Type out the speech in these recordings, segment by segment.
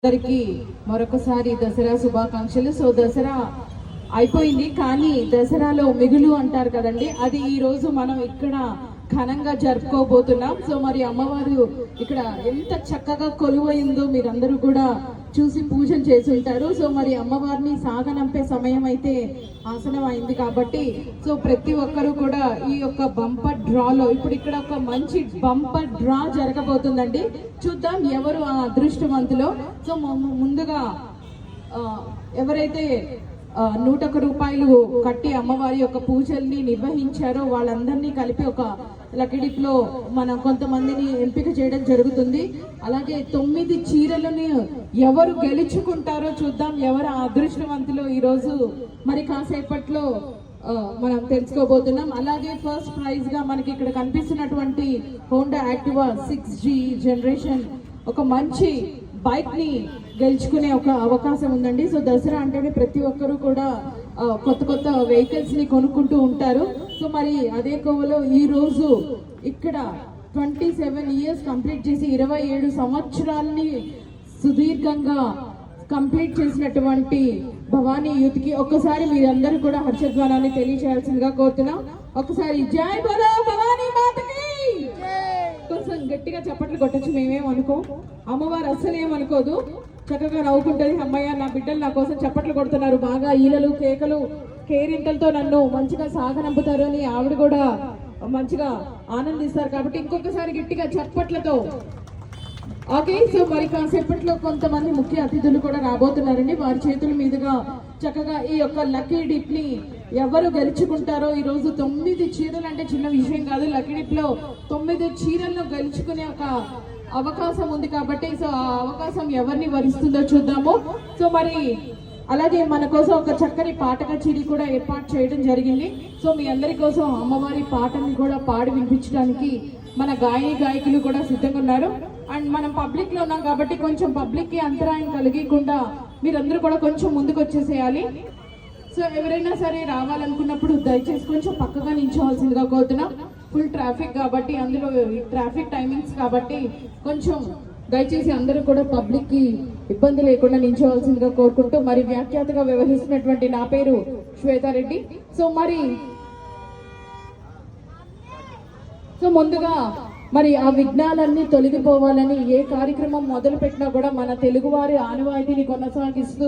అందరికి మరొకసారి దసరా శుభాకాంక్షలు. సో దసరా అయిపోయింది, కానీ దసరాలో మిగులు అంటారు కదండి, అది ఈ రోజు మనం ఇక్కడ ఘనంగా జరుపుకోబోతున్నాం. సో మరి అమ్మవారు ఇక్కడ ఎంత చక్కగా కొలువైందో మీరందరూ కూడా చూసి పూజలు చేసి ఉంటారు. సో మరి అమ్మవారిని సాగనంపే సమయం అయితే ఆసనం అయింది కాబట్టి సో ప్రతి ఒక్కరూ కూడా ఈ యొక్క బంపర్ డ్రాలో ఇప్పుడు ఇక్కడ ఒక మంచి బంపర్ డ్రా జరగబోతుందండి. చూద్దాం ఎవరు ఆ అదృష్టవంతులో. సో ముందుగా ఎవరైతే 101 రూపాయలు కట్టి అమ్మవారి యొక్క పూజల్ని నిర్వహించారో వాళ్ళందరినీ కలిపి ఒక లక్కీ డిప్ లో మనం కొంతమందిని ఎంపిక చేయడం జరుగుతుంది. అలాగే 9 చీరలను ఎవరు గెలుచుకుంటారో చూద్దాం, ఎవరు అదృష్టవంతులు ఈరోజు మరి కాసేపట్లో మనం తెలుసుకోబోతున్నాం. అలాగే ఫస్ట్ ప్రైజ్ గా మనకి ఇక్కడ కనిపిస్తున్నటువంటి హోండా యాక్టివా 6G జనరేషన్ ఒక మంచి బైక్ ని గెలుచుకునే ఒక అవకాశం ఉందండి. సో దసరా అంటేనే ప్రతి ఒక్కరూ కూడా కొత్త కొత్త వెహికల్స్ ని కొనుక్కుంటూ ఉంటారు. సో మరి అదే కోవలో ఈ రోజు ఇక్కడ 27 ఇయర్స్ కంప్లీట్ చేసి 27 సంవత్సరాలని సుదీర్ఘంగా కంప్లీట్ చేసినటువంటి భవానీ యూత్ కి ఒక్కసారి మీరందరూ కూడా హర్షధ్వానాన్ని తెలియచేయాల్సిందిగా కోరుతున్నాం. ఒకసారి జై బోలో భవానీ మాతకి. కొంచెం గట్టిగా చప్పట్లు కొట్టచ్చు, మేమేం అనుకో, అమ్మవారు అస్సలేమనుకోదు, చక్కగా నవ్వుకుంటుంది. అమ్మయ్య నా బిడ్డలు నా కోసం చప్పట్లు కొడుతున్నారు, బాగా ఈలలు కేకలు కేరింతలతో నన్ను మంచిగా సాగనంపుతారు అని ఆవిడ కూడా మంచిగా ఆనందిస్తారు. కాబట్టి ఇంకొకసారి గట్టిగా చప్పట్లతో. ఓకే, సో మరి కాసేపట్లో కొంతమంది ముఖ్య అతిథులు కూడా రాబోతున్నారండి. వారి చేతుల మీదుగా చక్కగా ఈ యొక్క లక్కీ డిప్ ని ఎవరు గెలుచుకుంటారో ఈ రోజు 9 చీరలు అంటే చిన్న విషయం కాదు. లక్కీ డిప్ లో 9 చీరలను గెలుచుకునే ఒక అవకాశం ఉంది కాబట్టి సో ఆ అవకాశం ఎవరిని వరిస్తుందో చూద్దాము. సో మరి అలాగే మన కోసం ఒక చక్కని పాట కచేరీ కూడా ఏర్పాటు చేయడం జరిగింది. సో మీ అందరి కోసం అమ్మవారి పాటని కూడా పాడి వినిపించడానికి మన గాయకులు కూడా సిద్ధంగా ఉన్నారు. అండ్ మనం పబ్లిక్ లో ఉన్నాం కాబట్టి కొంచెం పబ్లిక్ కి అంతరాయం కలిగకుండా మీరందరూ కూడా కొంచెం ముందుకు వచ్చేసేయాలి. సో ఎవరైనా సరే రావాలనుకున్నప్పుడు దయచేసి కొంచెం పక్కగా నిల్చోవాల్సిందిగా కోరుతున్నాం. ఫుల్ ట్రాఫిక్ కాబట్టి, అందులో ట్రాఫిక్ టైమింగ్స్ కాబట్టి కొంచెం దయచేసి అందరూ కూడా పబ్లిక్ కి ఇబ్బంది లేకుండా నిల్చోవాల్సిందిగా కోరుకుంటూ మరి వ్యాఖ్యాతగా వ్యవహరిస్తున్నటువంటి నా పేరు శ్వేతారెడ్డి. సో ముందుగా మరి ఆ విఘ్నాలన్నీ తొలగిపోవాలని ఏ కార్యక్రమం మొదలు పెట్టినా కూడా మన తెలుగువారి ఆనవాయితీని కొనసాగిస్తూ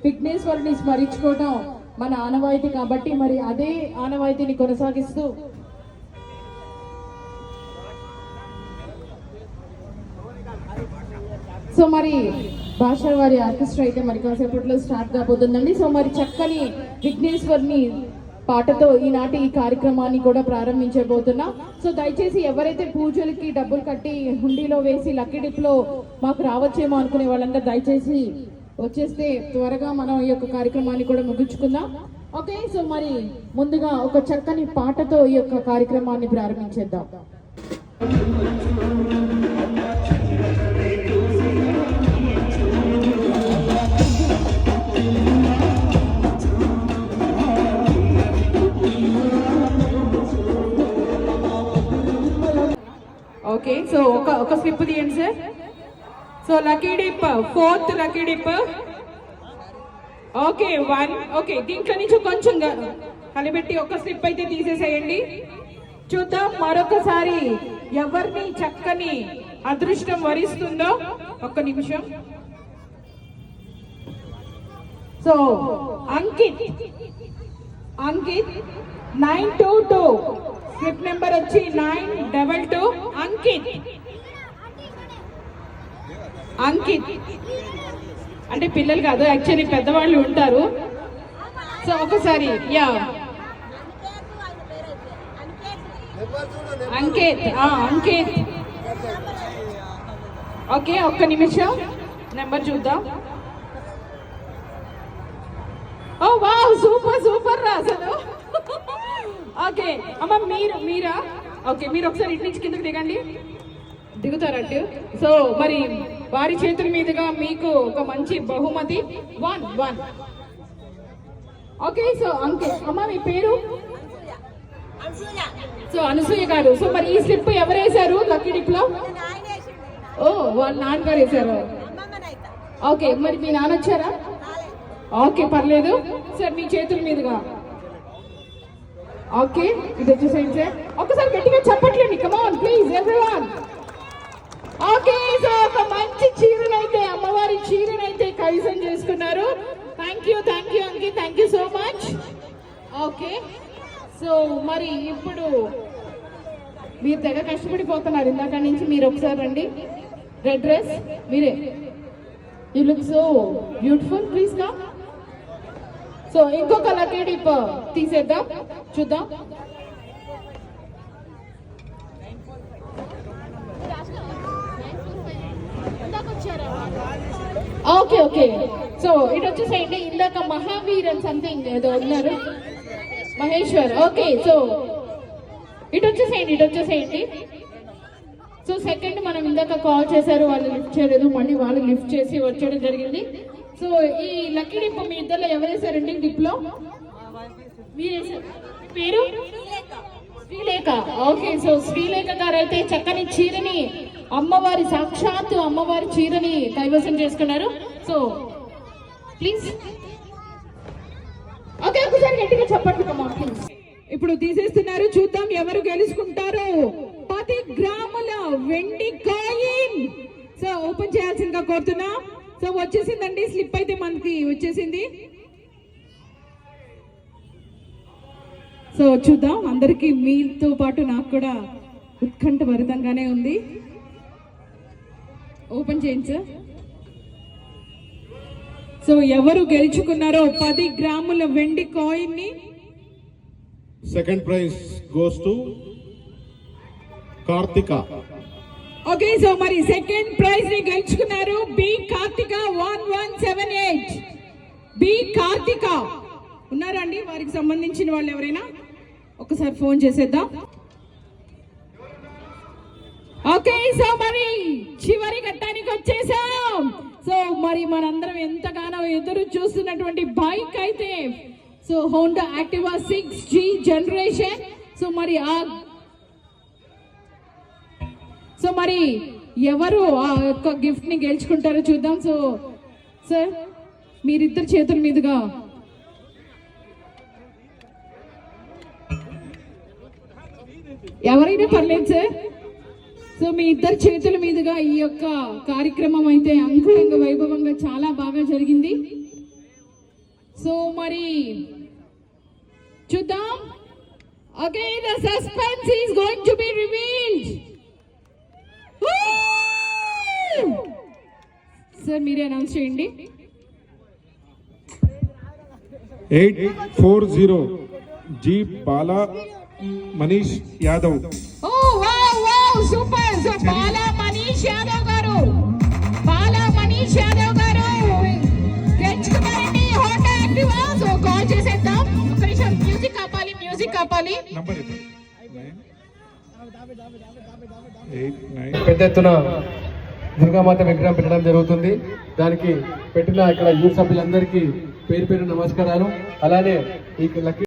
విఘ్నేశ్వరుని స్మరించుకోవడం మన ఆనవాయితీ కాబట్టి మరి అదే ఆనవాయితీని కొనసాగిస్తూ సో మరి భాషా వారి ఆర్కెస్ట్రా అయితే మరి కాసేపట్లో స్టార్ట్ కాబోతుందండి. సో మరి చక్కని విఘ్నేశ్వరుని పాటతో ఈనాటి ఈ కార్యక్రమాన్ని కూడా ప్రారంభించబోతున్నాం. సో దయచేసి ఎవరైతే పూజలకి డబ్బులు కట్టి హుండీలో వేసి లక్కీ డిప్ లో మాకు రావచ్చేమో అనుకునే వాళ్ళందరూ దయచేసి వచ్చేస్తే త్వరగా మనం ఈ యొక్క కార్యక్రమాన్ని కూడా ముగించుకుందాం. ఓకే, సో మరి ముందుగా ఒక చక్కని పాటతో ఈ యొక్క కార్యక్రమాన్ని ప్రారంభించేద్దాం. ఓకే, సో ఒక స్లిప్ తీయండి sir. So lucky dip 4th lucky dip. Okay 1. Okay, దీంట్లో నుంచి కొంచెం కలిపెట్టి ఒక స్లిప్ అయితే తీసేసేయండి. చూద్దాం మరొకసారి ఎవరిని చక్కని అదృష్టం వరిస్తుందో. ఒక్క నిమిషం. సో అంకిత్ 922 స్లిప్ నెంబర్ వచ్చి 922. అంకిత్ అంటే పిల్లలు కాదు, యాక్చువల్లీ పెద్దవాళ్ళు ఉంటారు. సో ఒకసారి అంకిత్. ఓకే, ఒక్క నిమిషం నెంబర్ చూద్దాం. ఓ వావ్, సూపర్ రా అసలు. ఓకే అమ్మ మీరా? ఓకే, మీరు ఒకసారి ఇంటి నుంచి కిందకి దిగుతారంటే. సో మరి వారి చేతుల మీదుగా మీకు ఒక మంచి బహుమతి 1. ఓకే, సో అమ్మ మీ పేరు? సో అనసూయ గారు. సో మరి ఈ స్లిప్ ఎవరు వేశారు లక్కీ డిప్ లో? ఓ వాళ్ళ నాన్నగారు వేశారు. ఓకే, మరి మీ నాన్న వచ్చారా? ఓకే, పర్లేదు సార్, మీ చేతుల మీదుగా. ఓకే, ఇది వచ్చేసేయండి సార్. ఒకసారి గట్టిగా చెప్పట్లేండి, come on please everyone. Okay, so ఒక మంచి చీరనైతే, అమ్మవారి చీరనైతే కైసం చేసుకున్నారు. థ్యాంక్ యూ అంకి, thank you so much. Okay, so మరి ఇప్పుడు మీరు తెగ కష్టపడిపోతున్నారు ఇందాక నుంచి. మీరు ఒకసారి రండి. రెడ్ డ్రెస్ మీరే, you look so beautiful, please come. So ఇంకొక లక్కీ డిప్ తీసేద్దాం, చూద్దాం. ఓకే ఓకే, సో ఇటు వచ్చేసేయండి. ఇందాక మహావీర్ అని సంథింగ్ ఏదో ఉన్నారు, మహేశ్వర్. ఓకే, సో ఇటు వచ్చేసేయండి. సో సెకండ్ మనం ఇందాక కాల్ చేశారు, వాళ్ళు లిఫ్ట్ చేయలేదు, మళ్ళీ వాళ్ళు లిఫ్ట్ చేసి వచ్చేయడం జరిగింది. సో ఈ లక్కీ డిప్ మీ ఇద్దరు ఎవరేసారండి డిప్ లో? మీరేసారు. పేరు శ్రీలేఖ. ఓకే, సో శ్రీలేఖ గారు అయితే చక్కని చీరని, అమ్మవారి సాక్షాత్తు అమ్మవారి చీరని కైవసం చేసుకున్నారు. సో ప్లీజ్ ఓకే, ఒకసారి గట్టిగా చెప్పండి కమ్మా ప్లీజ్. ఇప్పుడు తీసేస్తున్నారు, చూద్దాం ఎవరు గెలుచుకుంటారు. 10 గ్రాముల వెండి కాయిన్. సో ఓపెన్ చేయాల్సిందిగా కోరుతున్నా. సో వచ్చేసిందండి, స్లిప్ అయితే మనకి వచ్చేసింది. సో చూద్దాం, అందరికి మీతో పాటు నాకు కూడా ఉత్కంఠభరితంగానే ఉంది. ఓపెన్ చేయండి సార్. సో ఎవరు గెలుచుకున్నారో 10 గ్రాముల వెండి కాయిన్ ని? Second prize goes to Karthika. Okay, so మరి సెకండ్ ప్రైజ్ ని గెలుచుకున్నారు బి కార్తిక 1178. బి కార్తిక ఉన్నారండి? వారికి సంబంధించిన వాళ్ళు ఎవరైనా ఒకసారి ఫోన్ చేసేద్దాం. ఓకే, సో మరి చివరి ఘట్టానికి వచ్చేసాం. సో మరి మనందరం ఎంతగానో ఎదురు చూస్తున్నటువంటి బైక్ అయితే so Honda Activa 6G generation. So మరి ఎవరు ఆ యొక్క గిఫ్ట్ ని గెలుచుకుంటారో చూద్దాం. సో సార్, మీరిద్దరు చేతుల మీదుగా ఎవరైనా పర్లేదు సార్. సో మీ ఇద్దరు చేతుల మీదుగా ఈ యొక్క కార్యక్రమం అయితే అంగరంగ వైభవంగా చాలా బాగా జరిగింది. సో మరి చూద్దాం. Okay, the suspense is going to be revealed. Sir మీరే అనౌన్స్ చేయండి. 840 జీ Bala Manish Yadav. Oh wow wow, super. So Bala Manish Yadav గారు గెలుచుకున్నారండి హోండా యాక్టివా. సో కాల్ చేసేద్దాం. ఒక నిమిషం, మ్యూజిక్ ఆపాలి. పెద్ద ఎత్తున దుర్గామాత విగ్రహం పెట్టడం జరుగుతుంది. దానికి పెట్టిన ఇక్కడ యూత్ సభ్యులందరికీ పేరు నమస్కారాలు. అలానే ఈ లక్కీ